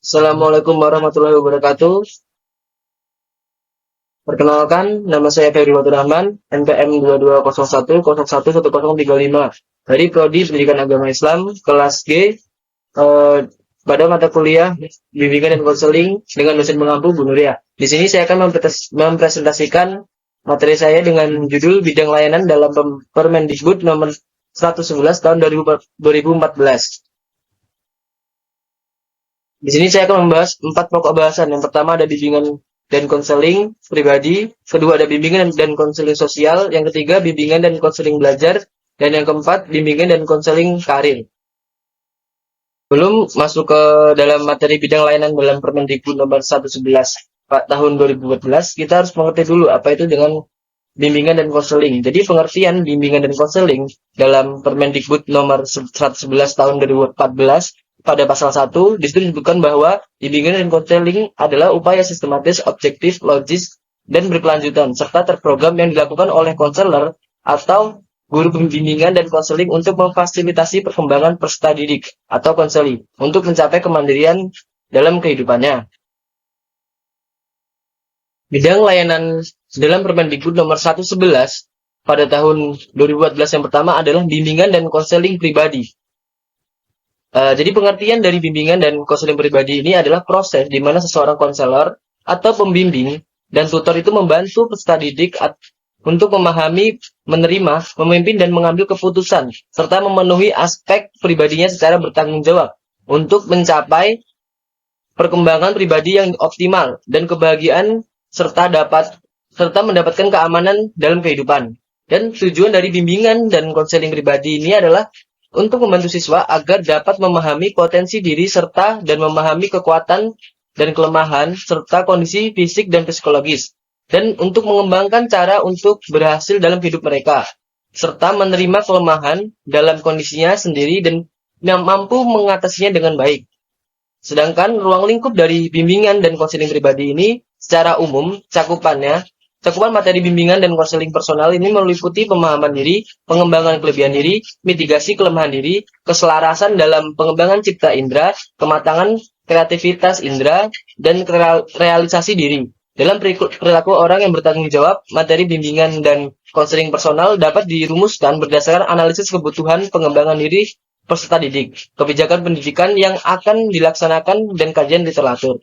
Assalamualaikum warahmatullahi wabarakatuh. Perkenalkan, nama saya Ferry Rahman, NPM 2201011035 dari Prodi Pendidikan Agama Islam kelas G pada mata kuliah Bimbingan dan Konseling dengan dosen pengampu Bu Nuria. Di sini saya akan mempresentasikan materi saya dengan judul Bidang Layanan dalam Permendikbud nomor 111 tahun 2014. Di sini saya akan membahas 4 pokok bahasan. Yang pertama ada bimbingan dan konseling pribadi, kedua ada bimbingan dan konseling sosial, yang ketiga bimbingan dan konseling belajar, dan yang keempat bimbingan dan konseling karir. Belum masuk ke dalam materi bidang layanan dalam Permendikbud nomor 111 tahun 2014, kita harus mengerti dulu apa itu dengan bimbingan dan konseling. Jadi pengertian bimbingan dan konseling dalam Permendikbud nomor 111 tahun 2014 pada pasal 1 disitu disebutkan bahwa bimbingan dan konseling adalah upaya sistematis, objektif, logis, dan berkelanjutan serta terprogram yang dilakukan oleh konselor atau guru pembimbingan dan konseling untuk memfasilitasi perkembangan peserta didik atau konseli untuk mencapai kemandirian dalam kehidupannya. Bidang layanan dalam Permendikbud nomor 111 pada tahun 2014 yang pertama adalah bimbingan dan konseling pribadi. Jadi pengertian dari bimbingan dan konseling pribadi ini adalah proses di mana seseorang konselor atau pembimbing dan tutor itu membantu peserta didik untuk memahami, menerima, memimpin, dan mengambil keputusan, serta memenuhi aspek pribadinya secara bertanggung jawab untuk mencapai perkembangan pribadi yang optimal dan kebahagiaan serta mendapatkan keamanan dalam kehidupan. Dan tujuan dari bimbingan dan konseling pribadi ini adalah untuk membantu siswa agar dapat memahami potensi diri serta dan memahami kekuatan dan kelemahan serta kondisi fisik dan psikologis, dan untuk mengembangkan cara untuk berhasil dalam hidup mereka, serta menerima kelemahan dalam kondisinya sendiri dan mampu mengatasinya dengan baik. Sedangkan ruang lingkup dari bimbingan dan konseling pribadi ini secara umum cakupan materi bimbingan dan konseling personal ini meliputi pemahaman diri, pengembangan kelebihan diri, mitigasi kelemahan diri, keselarasan dalam pengembangan cipta indera, kematangan kreativitas indera, dan realisasi diri. Dalam perilaku orang yang bertanggung jawab, materi bimbingan dan konseling personal dapat dirumuskan berdasarkan analisis kebutuhan pengembangan diri peserta didik, kebijakan pendidikan yang akan dilaksanakan, dan kajian literatur.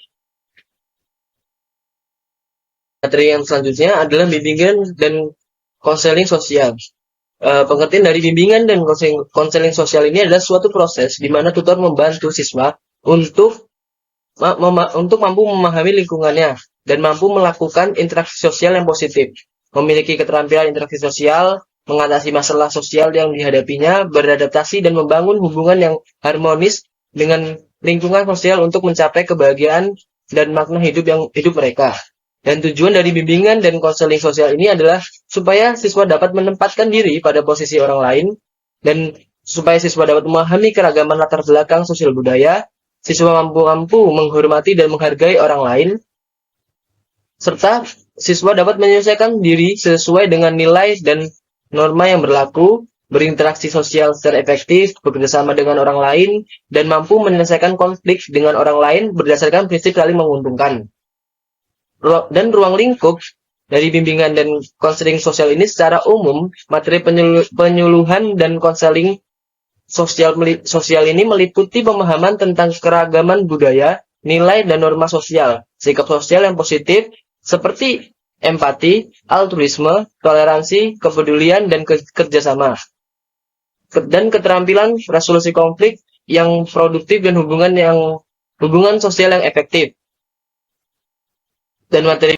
Materi yang selanjutnya adalah bimbingan dan konseling sosial. Pengertian dari bimbingan dan konseling sosial ini adalah suatu proses di mana tutor membantu siswa untuk mampu memahami lingkungannya dan mampu melakukan interaksi sosial yang positif, memiliki keterampilan interaksi sosial, mengatasi masalah sosial yang dihadapinya, beradaptasi dan membangun hubungan yang harmonis dengan lingkungan sosial untuk mencapai kebahagiaan dan makna hidup mereka. Dan tujuan dari bimbingan dan konseling sosial ini adalah supaya siswa dapat menempatkan diri pada posisi orang lain, dan supaya siswa dapat memahami keragaman latar belakang sosial budaya, siswa mampu menghormati dan menghargai orang lain, serta siswa dapat menyelesaikan diri sesuai dengan nilai dan norma yang berlaku, berinteraksi sosial secara efektif, bekerjasama dengan orang lain, dan mampu menyelesaikan konflik dengan orang lain berdasarkan prinsip saling menguntungkan. Dan ruang lingkup dari bimbingan dan konseling sosial ini secara umum, materi penyuluhan dan konseling sosial ini meliputi pemahaman tentang keragaman budaya, nilai dan norma sosial, sikap sosial yang positif seperti empati, altruisme, toleransi, kepedulian, dan kerjasama, dan keterampilan resolusi konflik yang produktif dan hubungan sosial yang efektif. Dan materi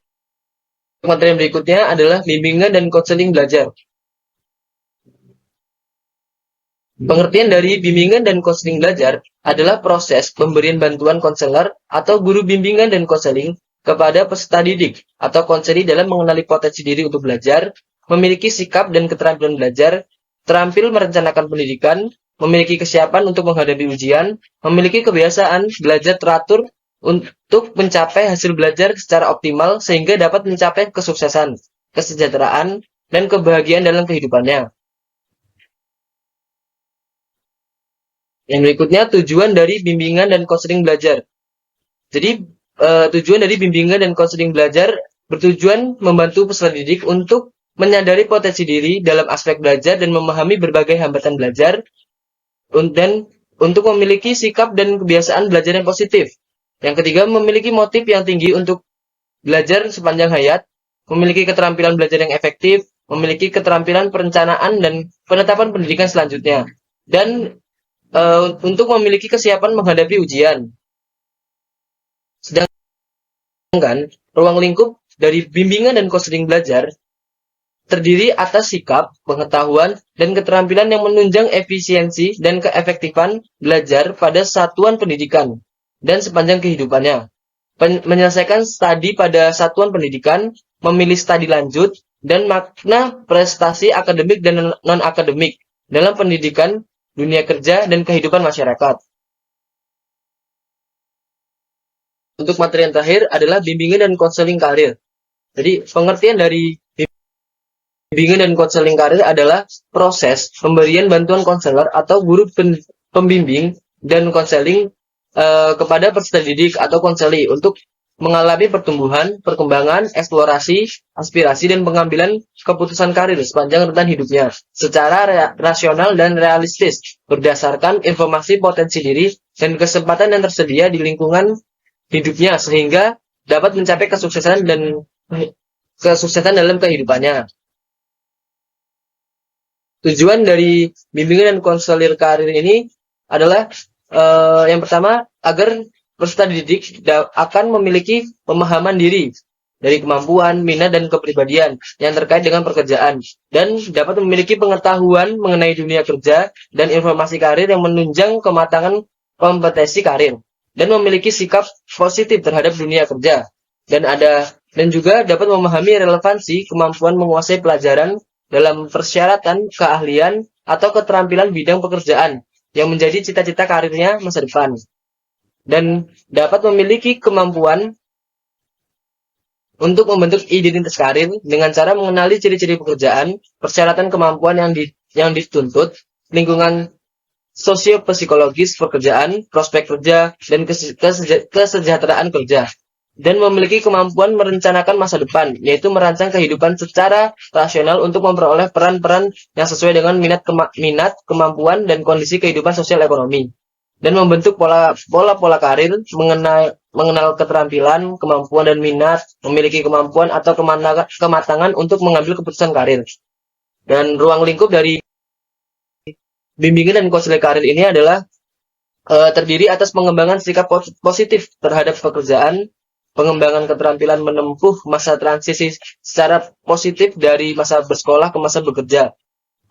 berikutnya adalah bimbingan dan konseling belajar. Pengertian dari bimbingan dan konseling belajar adalah proses pemberian bantuan konselor atau guru bimbingan dan konseling kepada peserta didik atau konseli dalam mengenali potensi diri untuk belajar, memiliki sikap dan keterampilan belajar, terampil merencanakan pendidikan, memiliki kesiapan untuk menghadapi ujian, memiliki kebiasaan belajar teratur untuk mencapai hasil belajar secara optimal sehingga dapat mencapai kesuksesan, kesejahteraan, dan kebahagiaan dalam kehidupannya. Yang berikutnya, tujuan dari bimbingan dan konseling belajar. Jadi tujuan dari bimbingan dan konseling belajar bertujuan membantu peserta didik untuk menyadari potensi diri dalam aspek belajar dan memahami berbagai hambatan belajar dan untuk memiliki sikap dan kebiasaan belajar yang positif. Yang ketiga, memiliki motif yang tinggi untuk belajar sepanjang hayat, memiliki keterampilan belajar yang efektif, memiliki keterampilan perencanaan dan penetapan pendidikan selanjutnya, dan untuk memiliki kesiapan menghadapi ujian. Sedangkan ruang lingkup dari bimbingan dan konseling belajar terdiri atas sikap, pengetahuan, dan keterampilan yang menunjang efisiensi dan keefektifan belajar pada satuan pendidikan dan sepanjang kehidupannya. Menyelesaikan studi pada satuan pendidikan, memilih studi lanjut, dan makna prestasi akademik dan non-akademik dalam pendidikan, dunia kerja, dan kehidupan masyarakat. Untuk materi yang terakhir adalah bimbingan dan konseling karir. Jadi, pengertian dari bimbingan dan konseling karir adalah proses pemberian bantuan konselor atau guru pembimbing dan konseling kepada peserta didik atau konseli untuk mengalami pertumbuhan, perkembangan, eksplorasi, aspirasi, dan pengambilan keputusan karir sepanjang rentan hidupnya secara rasional dan realistis berdasarkan informasi potensi diri dan kesempatan yang tersedia di lingkungan hidupnya sehingga dapat mencapai kesuksesan dalam kehidupannya. Tujuan dari bimbingan dan konselir karir ini adalah yang pertama, agar peserta didik akan memiliki pemahaman diri dari kemampuan, minat, dan kepribadian yang terkait dengan pekerjaan dan dapat memiliki pengetahuan mengenai dunia kerja dan informasi karir yang menunjang kematangan kompetensi karir dan memiliki sikap positif terhadap dunia kerja dan juga dapat memahami relevansi kemampuan menguasai pelajaran dalam persyaratan keahlian atau keterampilan bidang pekerjaan yang menjadi cita-cita karirnya masa depan, dan dapat memiliki kemampuan untuk membentuk identitas karir dengan cara mengenali ciri-ciri pekerjaan, persyaratan kemampuan yang dituntut, lingkungan sosio-psikologis pekerjaan, prospek kerja, dan kesejahteraan kerja, dan memiliki kemampuan merencanakan masa depan, yaitu merancang kehidupan secara rasional untuk memperoleh peran-peran yang sesuai dengan minat, kemampuan, dan kondisi kehidupan sosial ekonomi, dan membentuk pola karir, mengenal keterampilan, kemampuan, dan minat, memiliki kemampuan atau kematangan untuk mengambil keputusan karir. Dan ruang lingkup dari bimbingan dan konseling karir ini adalah terdiri atas pengembangan sikap positif terhadap pekerjaan, pengembangan keterampilan menempuh masa transisi secara positif dari masa bersekolah ke masa bekerja,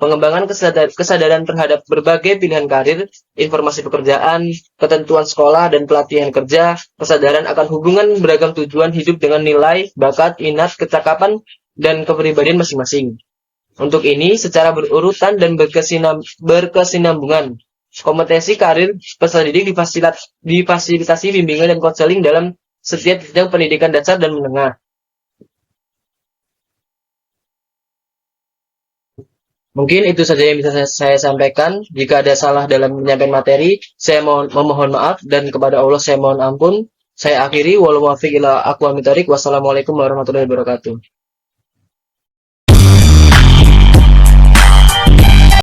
pengembangan kesadaran terhadap berbagai pilihan karir, informasi pekerjaan, ketentuan sekolah dan pelatihan kerja, kesadaran akan hubungan beragam tujuan hidup dengan nilai, bakat, minat, kecakapan, dan kepribadian masing-masing. Untuk ini, secara berurutan dan berkesinambungan, kompetensi karir peserta didik difasilitasi bimbingan dan konseling dalam setiap jenjang pendidikan dasar dan menengah. Mungkin itu saja yang bisa saya sampaikan. Jika ada salah dalam menyampaikan materi, saya memohon maaf dan kepada Allah saya mohon ampun. Saya akhiri. Wassalamualaikum warahmatullahi wabarakatuh.